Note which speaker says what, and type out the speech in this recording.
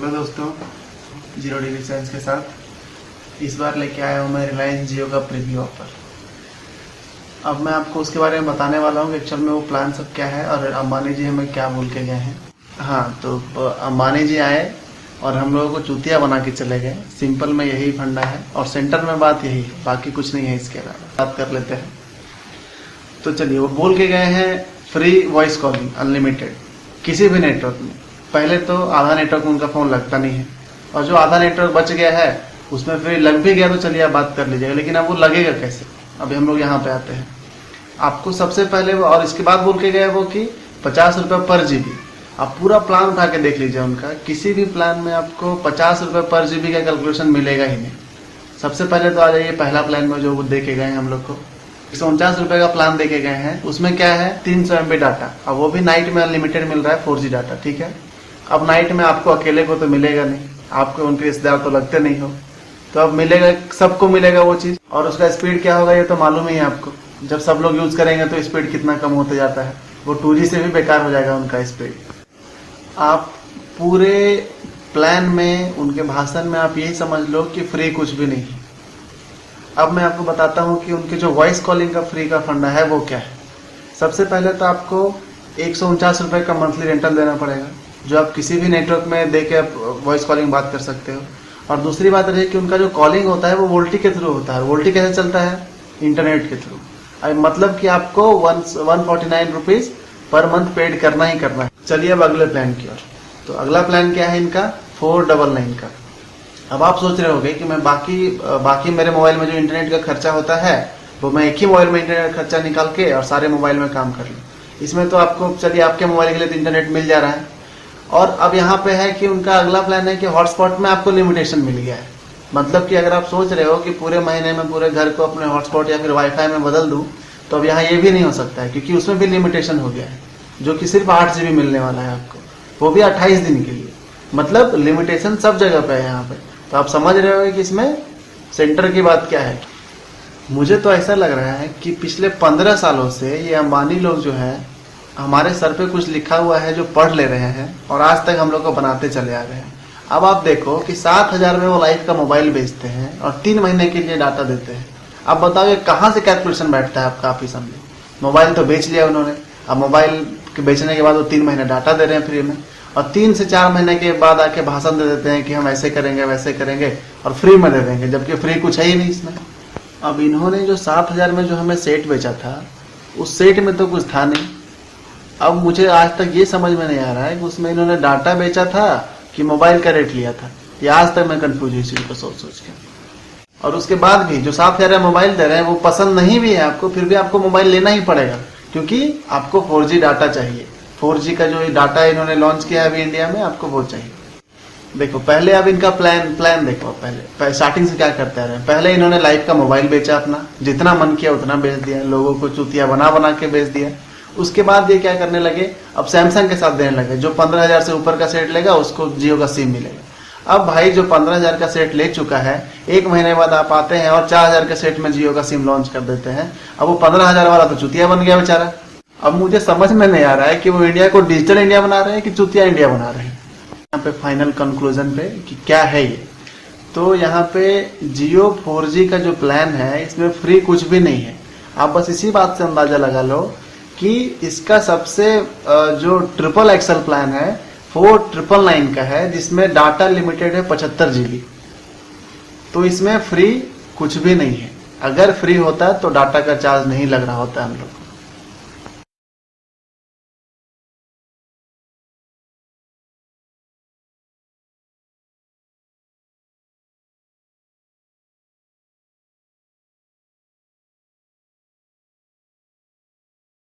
Speaker 1: Hello दोस्तों, zero degree science के साथ इस बार लेके आया हूँ मैं रिलायंस जियो का प्रीव्यू ऑफर। अब मैं आपको उसके बारे में बताने वाला हूँ कि एक्चुअल में वो प्लान सब क्या है और अंबानी जी हमें क्या बोल के गए हैं। हाँ, तो अंबानी जी आए और हम लोगों को चूतिया बना के चले गए। सिंपल में यही फंडा है और सेंटर में बात यही है, बाकी कुछ नहीं है। इसके अलावा बात कर लेते हैं। तो चलिए, वो बोल के गए हैं फ्री वॉइस कॉलिंग अनलिमिटेड किसी भी नेटवर्क में। पहले तो आधा नेटवर्क में उनका फ़ोन लगता नहीं है, और जो आधा नेटवर्क बच गया है उसमें फिर लग भी गया तो चलिए आप बात कर लीजिएगा, लेकिन अब वो लगेगा कैसे। अभी हम लोग यहाँ पे आते हैं। आपको सबसे पहले वो, और इसके बाद बोल के गए वो कि 50 रुपये पर जीबी। आप पूरा प्लान उठा के देख लीजिए उनका, किसी भी प्लान में आपको 50 रुपये पर जीबी का कैलकुलेशन मिलेगा ही नहीं। सबसे पहले तो आ जाइए पहला प्लान में जो वो दे के गए हैं हम लोग को। 149 रुपये का प्लान दे के गए हैं। उसमें क्या है, 300 MB डाटा, अब वो भी नाइट में अनलिमिटेड मिल रहा है 4G डाटा, ठीक है। अब नाइट में आपको अकेले को तो मिलेगा नहीं, आपको उनके रिश्तेदार तो लगते नहीं हो, तो अब मिलेगा, सबको मिलेगा वो चीज़। और उसका स्पीड क्या होगा ये तो मालूम ही है आपको। जब सब लोग यूज़ करेंगे तो स्पीड कितना कम होते जाता है, वो 2G से भी बेकार हो जाएगा उनका स्पीड। आप पूरे प्लान में, उनके भाषण में आप यही समझ लो कि फ्री कुछ भी नहीं है। अब मैं आपको बताता हूँ कि उनके जो वॉइस कॉलिंग का फ्री का फंडा है वो क्या है। सबसे पहले तो आपको 149 रुपये का मंथली रेंटल देना पड़ेगा, जो आप किसी भी नेटवर्क में दे के आप वॉइस कॉलिंग बात कर सकते हो। और दूसरी बात रही कि उनका जो कॉलिंग होता है वो वोल्टी के थ्रू होता है। वोल्टी कैसे चलता है, इंटरनेट के थ्रू। मतलब कि आपको 149 रुपीज़ पर मंथ पेड करना ही करना है। चलिए अब अगले प्लान की ओर। तो अगला प्लान क्या है इनका, 499 का। अब आप सोच रहे होंगे कि मैं बाकी मेरे मोबाइल में जो इंटरनेट का खर्चा होता है वो मैं एक ही मोबाइल में इंटरनेट का खर्चा निकाल के और सारे मोबाइल में काम कर लूँ। इसमें तो आपको, चलिए आपके मोबाइल के लिए तो इंटरनेट मिल जा रहा है। और अब यहाँ पे है कि उनका अगला प्लान है कि हॉटस्पॉट में आपको लिमिटेशन मिल गया है। मतलब कि अगर आप सोच रहे हो कि पूरे महीने में पूरे घर को अपने हॉटस्पॉट या फिर वाईफाई में बदल दूँ, तो अब यहाँ ये भी नहीं हो सकता है, क्योंकि उसमें भी लिमिटेशन हो गया है, जो कि सिर्फ 8 GB मिलने वाला है आपको, वो भी 28 दिन के लिए। मतलब लिमिटेशन सब जगह पे है यहाँ पे। तो आप समझ रहे हो कि इसमें सेंटर की बात क्या है। मुझे तो ऐसा लग रहा है कि पिछले 15 सालों से ये अंबानी लोग जो है, हमारे सर पे कुछ लिखा हुआ है जो पढ़ ले रहे हैं और आज तक हम लोग को बनाते चले आ रहे हैं। अब आप देखो कि 7,000 में वो लाइफ का मोबाइल बेचते हैं और 3 महीने के लिए डाटा देते हैं। अब बताओ ये कहाँ से कैलकुलेशन बैठता है आपका, आप ही समझे। मोबाइल तो बेच लिया उन्होंने, अब मोबाइल के बेचने के बाद वो 3 महीने डाटा दे रहे हैं फ्री में, और 3 से 4 महीने के बाद आके भाषण दे देते हैं कि हम ऐसे करेंगे वैसे करेंगे और फ्री में दे देंगे, जबकि फ्री कुछ है ही नहीं इसमें। अब इन्होंने जो 7,000 में जो हमें सेट बेचा था, उस सेट में तो कुछ था नहीं। अब मुझे आज तक ये समझ में नहीं आ रहा है कि उसमें इन्होंने डाटा बेचा था कि मोबाइल का रेट लिया था। ये आज तक मैं कंफ्यूज हुई इसी को सोच के। और उसके बाद भी जो 7,000 मोबाइल दे रहे हैं वो पसंद नहीं भी है आपको, फिर भी आपको मोबाइल लेना ही पड़ेगा, क्योंकि आपको 4G डाटा चाहिए। 4G का जो ये डाटा इन्होंने लॉन्च किया है अभी इंडिया में, आपको वो चाहिए। देखो पहले अब इनका प्लान देखो। पहले स्टार्टिंग से क्या करते रहे, पहले इन्होंने लाइफ का मोबाइल बेचा अपना, जितना मन किया उतना बेच दिया, लोगों को चूतिया बना के बेच दिया। उसके बाद ये क्या करने लगे, अब सैमसंग के साथ देने लगे। जो 15,000 से ऊपर का सेट लेगा उसको जियो का सिम मिलेगा। अब भाई जो 15,000 का सेट ले चुका है, 1 महीने बाद आप आते हैं और 4,000 के सेट में जियो का सिम लॉन्च कर देते हैं। अब वो 15,000 वाला तो चूतिया बन गया बेचारा। अब मुझे समझ में नहीं आ रहा है कि वो इंडिया को डिजिटल इंडिया बना रहे हैं कि चूतिया इंडिया बना रहे हैं। यहाँ पे फाइनल कंक्लूजन पे कि क्या है ये, तो यहाँ पे जियो 4G का जो प्लान है इसमें फ्री कुछ भी नहीं है। आप बस इसी बात से अंदाजा लगा लो कि इसका सबसे जो ट्रिपल एक्सल प्लान है 4,999 का है, जिसमें डाटा लिमिटेड है 75 GB। तो इसमें फ्री कुछ भी नहीं है। अगर फ्री होता तो डाटा का चार्ज नहीं लग रहा होता हम लोग को।